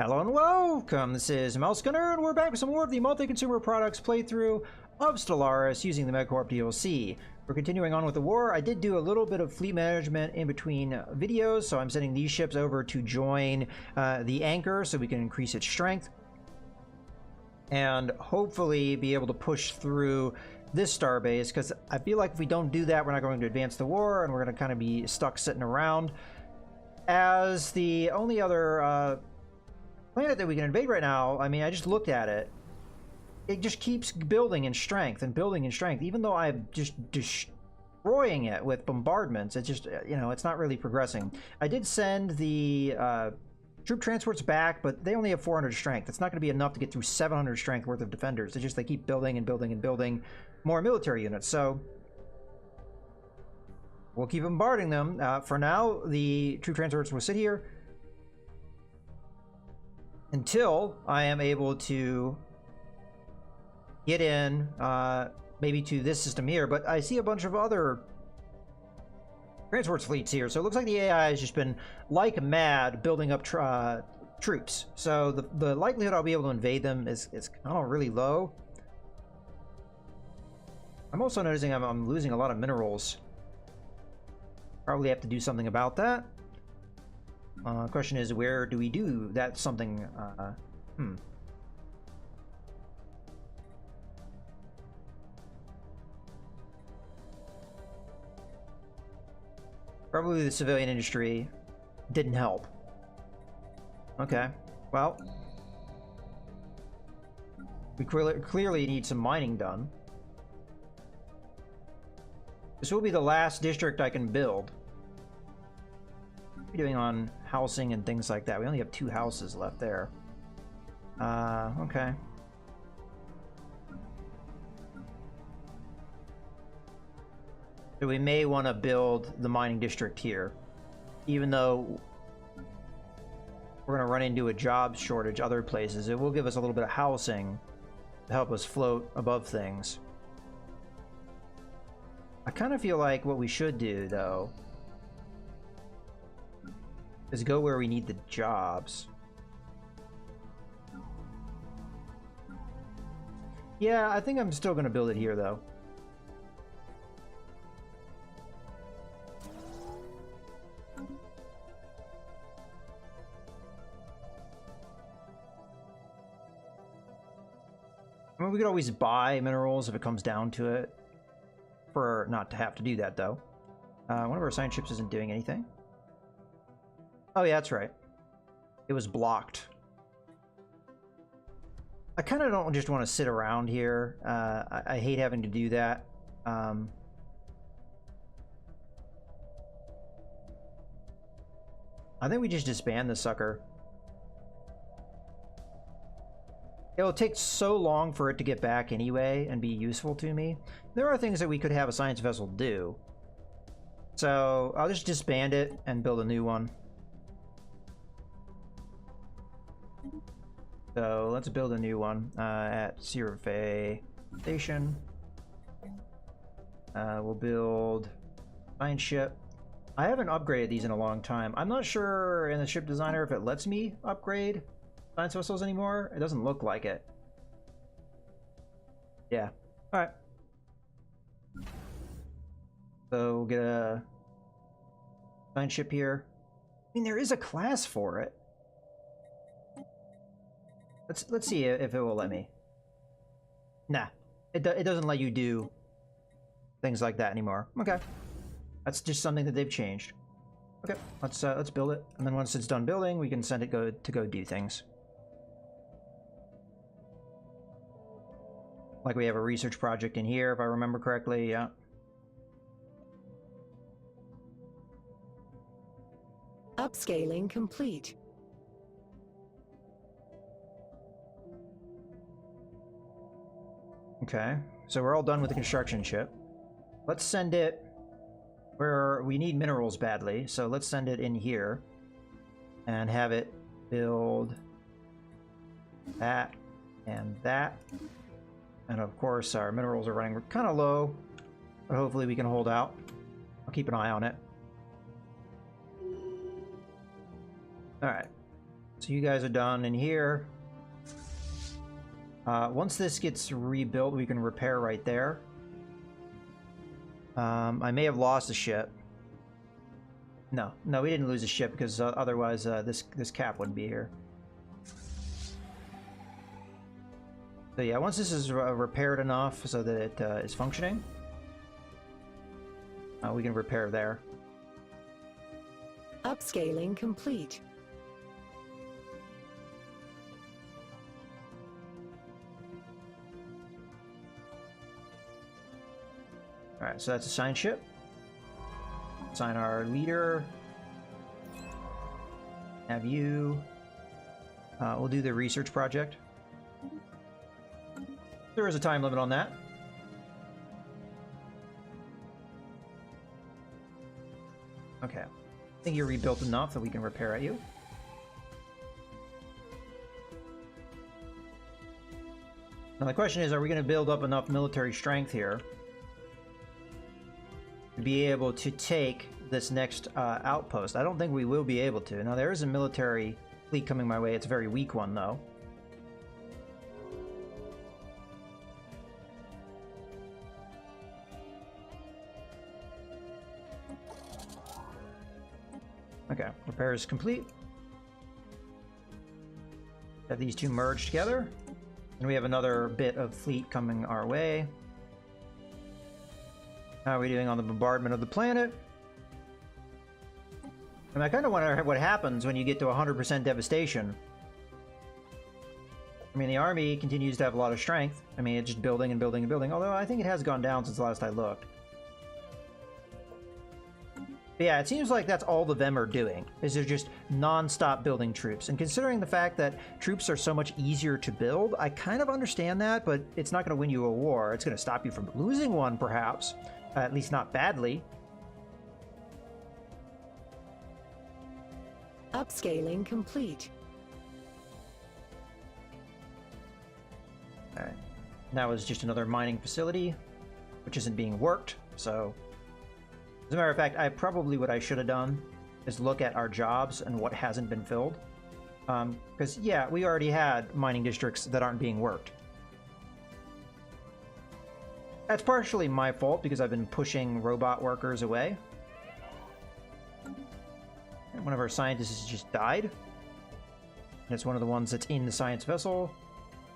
Hello and welcome, this is MouseGunner, and we're back with some more of the multi-consumer products playthrough of Stellaris using the MegaCorp DLC. We're continuing on with the war. I did do a little bit of fleet management in between videos, so I'm sending these ships over to join the Anchor so we can increase its strength. And hopefully be able to push through this starbase, because I feel like if we don't do that, we're not going to advance the war, and we're going to kind of be stuck sitting around. As the only other planet that we can invade right now, I mean, I just looked at it. It just keeps building in strength and building in strength, even though I'm just destroying it with bombardments. It's just, you know, it's not really progressing. I did send the troop transports back, but they only have 400 strength. It's not going to be enough to get through 700 strength worth of defenders. It's just they keep building and building and building more military units. So we'll keep bombarding them. For now, the troop transports will sit here until I am able to get in, maybe to this system here. But I see a bunch of other transports fleets here, so it looks like the AI has just been like mad building up troops. So the likelihood I'll be able to invade them is kind of really low. I'm also noticing I'm losing a lot of minerals. Probably have to do something about that. Question is, where do we do that something? Probably the civilian industry didn't help. Okay, well, we clearly need some mining done. This will be the last district I can build. What are we doing on housing and things like that? We only have 2 houses left there. Okay. So we may want to build the mining district here, even though we're going to run into a job shortage other places. It will give us a little bit of housing to help us float above things. I kind of feel like what we should do, though, is go where we need the jobs. Yeah, I think I'm still going to build it here, though. I mean, we could always buy minerals if it comes down to it. For not to have to do that, though. One of our science ships isn't doing anything. Oh, yeah, that's right. It was blocked. I kind of don't just want to sit around here. I hate having to do that. I think we just disband this sucker. It'll take so long for it to get back anyway and be useful to me. There are things that we could have a science vessel do. So I'll just disband it and build a new one. So let's build a new one at Survey Station. We'll build science ship. I haven't upgraded these in a long time. I'm not sure in the ship designer if it lets me upgrade science vessels anymore. It doesn't look like it. Yeah. All right. So we'll get a science ship here. I mean, there is a class for it. Let's see if it will let me. Nah, it doesn't let you do things like that anymore. Okay, that's just something that they've changed. Okay, let's build it, and then once it's done building, we can send it to go do things. Like we have a research project in here, if I remember correctly. Yeah. Upscaling complete. Okay, so we're all done with the construction ship. Let's send it where we need minerals badly, so let's send it in here and have it build that and that. And of course our minerals are running kind of low, but hopefully we can hold out. I'll keep an eye on it. Alright. So you guys are done in here. Once this gets rebuilt, we can repair right there. I may have lost a ship. No, we didn't lose a ship because otherwise this cap wouldn't be here. So yeah, once this is repaired enough so that it is functioning, we can repair there. Upscaling complete. Alright, so that's a signed ship. Assign our leader. Have you. We'll do the research project. There is a time limit on that. Okay. I think you're rebuilt enough that we can repair at you. Now the question is, are we going to build up enough military strength here to be able to take this next outpost? I don't think we will be able to. Now there is a military fleet coming my way. It's a very weak one though. Okay, repair is complete. Have these two merged together. And we have another bit of fleet coming our way. How are we doing on the bombardment of the planet? And I kind of wonder what happens when you get to 100% devastation. I mean, the army continues to have a lot of strength. I mean, it's just building and building and building, although I think it has gone down since the last I looked. But yeah, it seems like that's all the them are doing, is they're just non-stop building troops. And considering the fact that troops are so much easier to build, I kind of understand that, but it's not going to win you a war. It's going to stop you from losing one, perhaps. At least not badly. Upscaling complete. Alright. That was just another mining facility, which isn't being worked, so... As a matter of fact, what I should have done is look at our jobs and what hasn't been filled. Because, yeah, we already had mining districts that aren't being worked. That's partially my fault because I've been pushing robot workers away. And one of our scientists just died. And it's one of the ones that's in the science vessel,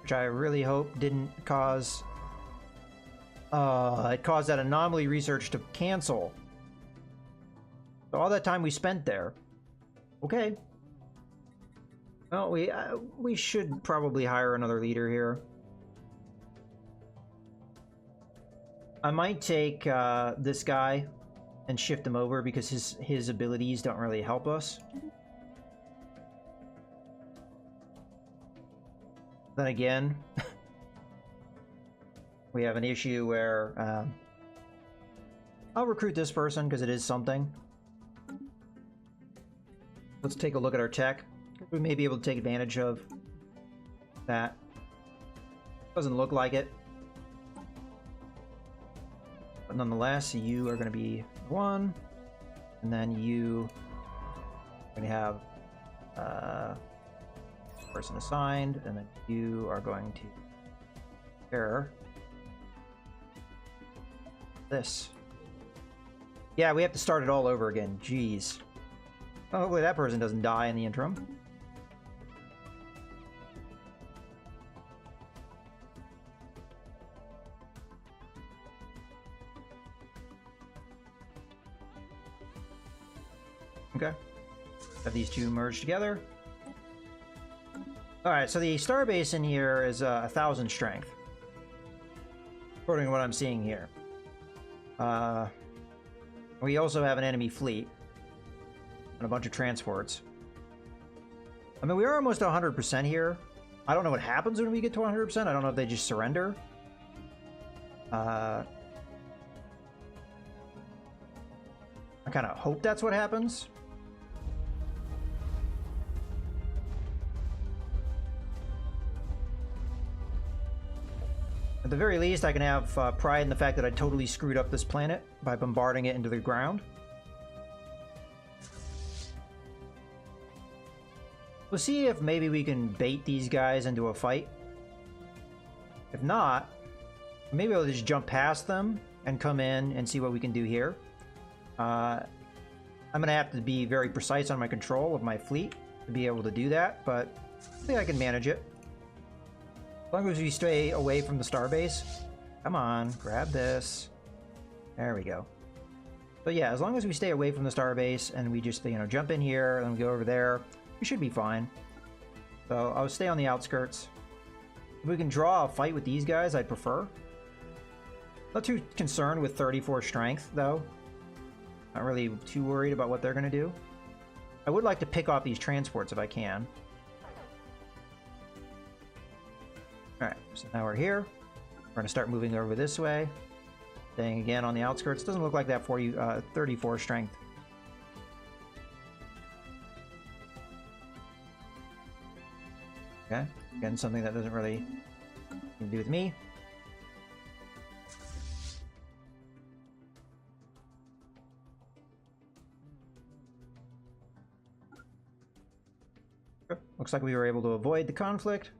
which I really hope didn't cause... it caused that anomaly research to cancel. So all that time we spent there. Okay. Well, we should probably hire another leader here. I might take this guy and shift him over because his abilities don't really help us. Then again, we have an issue where I'll recruit this person because it is something. Let's take a look at our tech. We may be able to take advantage of that. Doesn't look like it. But nonetheless, you are going to be one. And then you are going to have person assigned. And then you are going to pair this. Yeah, we have to start it all over again. Jeez. Oh, hopefully that person doesn't die in the interim. Okay. Have these two merged together. Alright, so the starbase in here is 1,000 strength. According to what I'm seeing here. We also have an enemy fleet. And a bunch of transports. I mean, we are almost 100% here. I don't know what happens when we get to 100%. I don't know if they just surrender. I kind of hope that's what happens. At the very least, I can have pride in the fact that I totally screwed up this planet by bombarding it into the ground. We'll see if maybe we can bait these guys into a fight. If not, maybe I'll just jump past them and come in and see what we can do here. I'm going to have to be very precise on my control of my fleet to be able to do that, but I think I can manage it. As long as we stay away from the starbase. Come on, grab this. There we go. So yeah, as long as we stay away from the starbase and we just, you know, jump in here and go over there, we should be fine. So I'll stay on the outskirts. If we can draw a fight with these guys, I'd prefer. Not too concerned with 34 strength, though. Not really too worried about what they're going to do. I would like to pick off these transports if I can. Alright, so now we're here. We're going to start moving over this way. Staying again on the outskirts. Doesn't look like that for you. 34 strength. Okay, again, something that doesn't really have to do with me. Looks like we were able to avoid the conflict.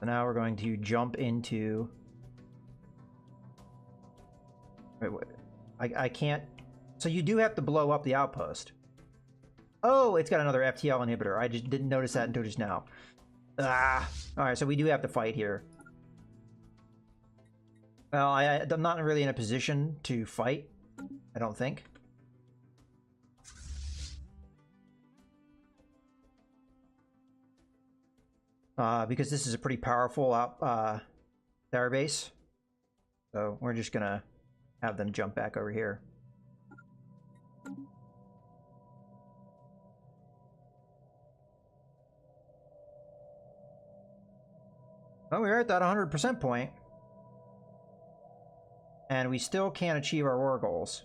So now we're going to jump into... Wait, I can't... So you do have to blow up the outpost. Oh, it's got another FTL inhibitor. I just didn't notice that until just now. Ah! Alright, so we do have to fight here. Well, I'm not really in a position to fight, I don't think. Because this is a pretty powerful starbase. So we're just gonna have them jump back over here. Oh, we're at that 100% point. And we still can't achieve our war goals.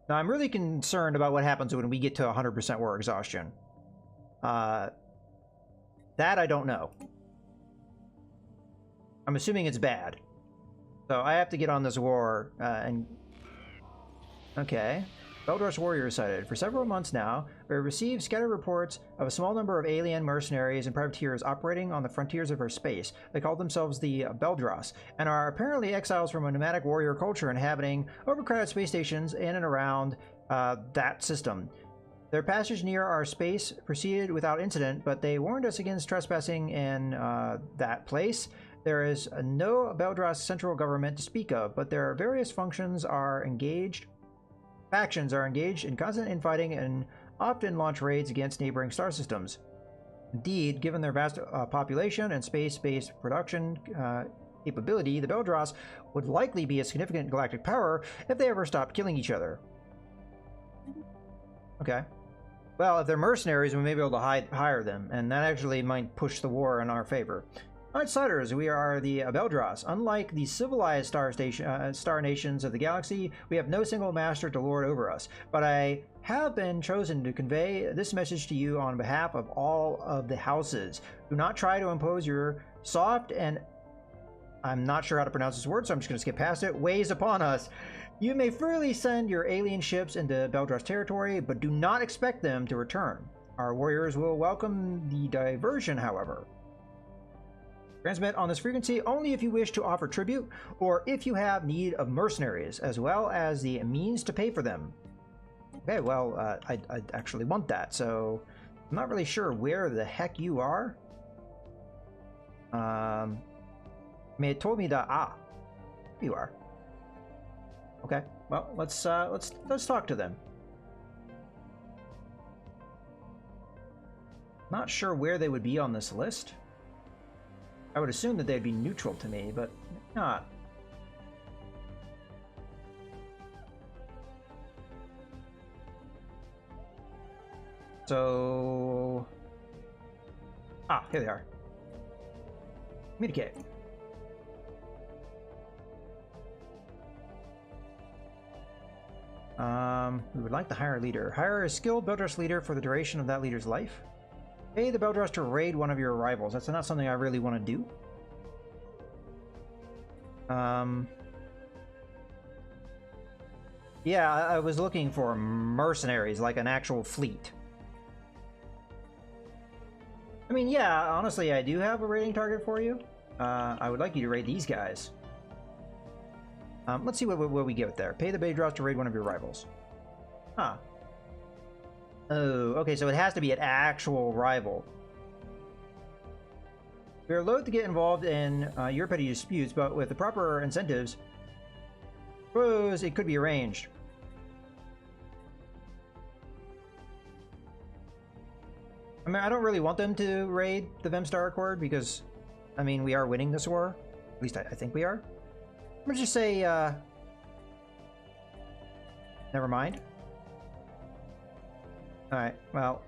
Now, I'm really concerned about what happens when we get to 100% war exhaustion. That I don't know. I'm assuming it's bad. So I have to get on this war and... Okay. Beldros warriors sighted. For several months now, we have received scattered reports of a small number of alien mercenaries and privateers operating on the frontiers of our space. They call themselves the Beldros, and are apparently exiles from a nomadic warrior culture inhabiting overcrowded space stations in and around that system. Their passage near our space proceeded without incident, but they warned us against trespassing in that place. There is no Beldros central government to speak of, but their various factions are engaged in constant infighting and often launch raids against neighboring star systems. Indeed, given their vast population and space-based production capability, the Beldros would likely be a significant galactic power if they ever stopped killing each other. Okay. Well, if they're mercenaries, we may be able to hire them, and that actually might push the war in our favor. Outsiders, we are the Beldros. Unlike the civilized star nations of the galaxy, we have no single master to lord over us. But I have been chosen to convey this message to you on behalf of all of the houses. Do not try to impose your soft and... I'm not sure how to pronounce this word, so I'm just going to skip past it. Ways upon us. You may freely send your alien ships into Beldros territory, but do not expect them to return. Our warriors will welcome the diversion, however. Transmit on this frequency only if you wish to offer tribute, or if you have need of mercenaries, as well as the means to pay for them. Okay, well, I actually want that, so I'm not really sure where the heck you are. I mean, it told me that, here you are. Okay, well, let's talk to them. Not sure where they would be on this list. I would assume that they'd be neutral to me, but not. So... here they are. Communicate. We would like to hire a leader. Hire a skilled Beldros leader for the duration of that leader's life. Pay the Beldros to raid one of your rivals. That's not something I really want to do. Yeah, I was looking for mercenaries, like an actual fleet. I mean, yeah, honestly, I do have a raiding target for you. I would like you to raid these guys. Let's see what we get there. Pay the Baydross to raid one of your rivals. Huh. Oh, okay, so it has to be an actual rival. We are loath to get involved in your petty disputes, but with the proper incentives, suppose it could be arranged. I mean, I don't really want them to raid the Vemstar Accord because, I mean, we are winning this war. At least I think we are. I'm gonna just say, never mind. Alright, well,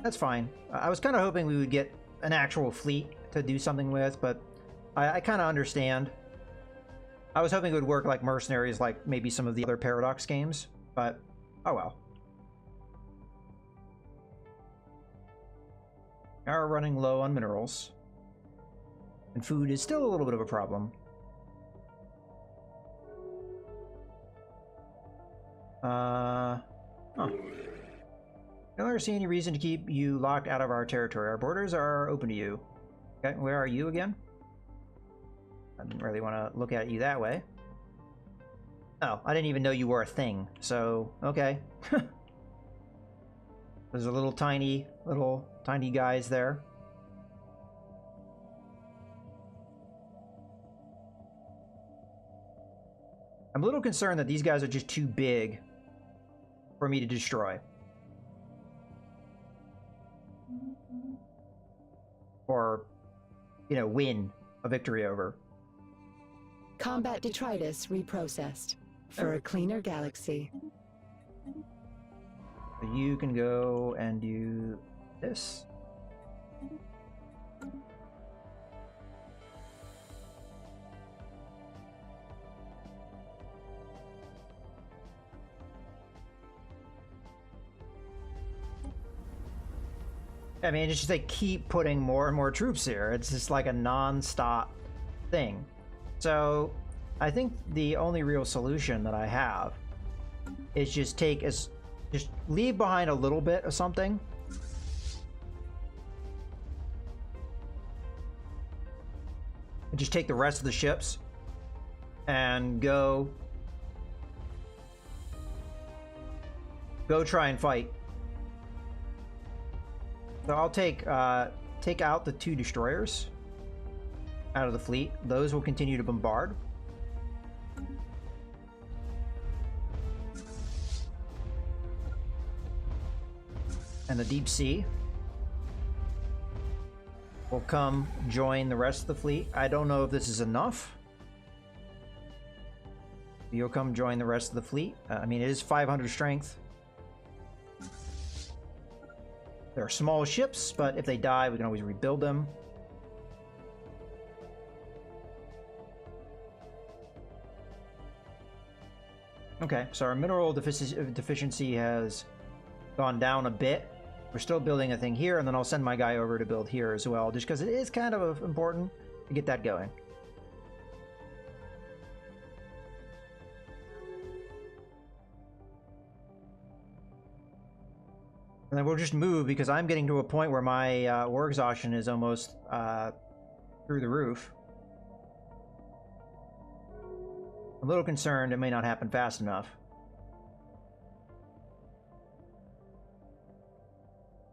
that's fine. I was kind of hoping we would get an actual fleet to do something with, but I kind of understand. I was hoping it would work like mercenaries, like maybe some of the other Paradox games, but oh well. We are running low on minerals, and food is still a little bit of a problem. Huh. I don't see any reason to keep you locked out of our territory. Our borders are open to you. Okay, where are you again? I didn't really want to look at you that way. Oh, I didn't even know you were a thing, so okay. There's a little tiny guys there. I'm a little concerned that these guys are just too big for me to destroy. Or, you know, win a victory over. Combat detritus reprocessed for a cleaner galaxy. You can go and do this. I mean, it's just they keep putting more and more troops here. It's just like a non-stop thing. So I think the only real solution that I have is just leave behind a little bit of something. And just take the rest of the ships and go try and fight. So I'll take out the 2 destroyers out of the fleet. Those will continue to bombard. And the deep sea will come join the rest of the fleet. I don't know if this is enough. You'll come join the rest of the fleet. I mean, it is 500 strength. They're small ships, but if they die, we can always rebuild them. Okay, so our mineral deficiency has gone down a bit. We're still building a thing here, and then I'll send my guy over to build here as well, just because it is kind of important to get that going. And then we'll just move, because I'm getting to a point where my war exhaustion is almost through the roof. I'm a little concerned it may not happen fast enough.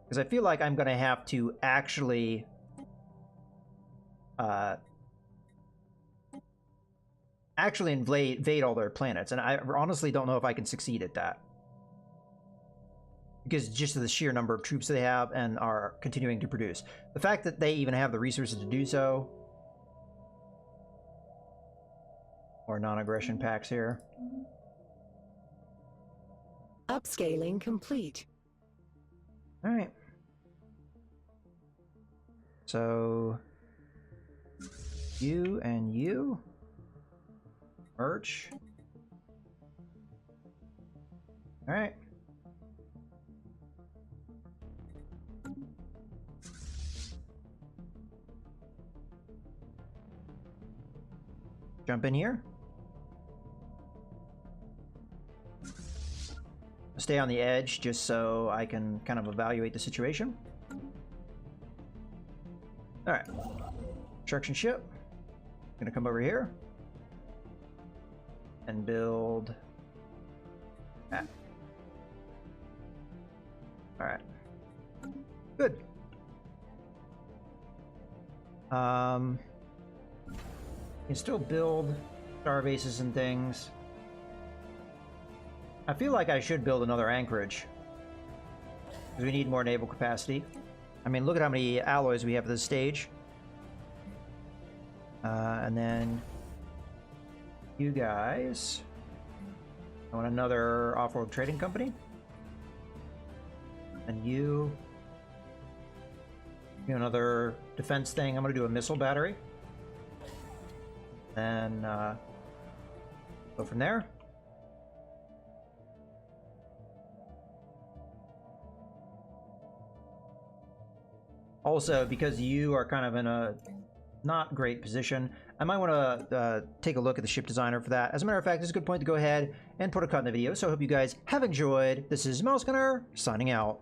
Because I feel like I'm going to have to actually invade all their planets, and I honestly don't know if I can succeed at that. Because just of the sheer number of troops they have and are continuing to produce. The fact that they even have the resources to do so. Or non-aggression packs here. Upscaling complete. Alright. So you and you merge. Alright. Jump in here. stay on the edge just so I can kind of evaluate the situation. All right, construction ship. Gonna come over here and build that. All right, good. You can still build star bases and things. I feel like I should build another anchorage because we need more naval capacity. I mean, look at how many alloys we have at this stage. And then you guys, I want another off-road trading company. And you another defense thing. I'm going to do a missile battery. Then go from there. Also, because you are kind of in a not great position, I might want to take a look at the ship designer for that. As a matter of fact, it's a good point to go ahead and put a cut in the video. So I hope you guys have enjoyed. This is MegaCorp signing out.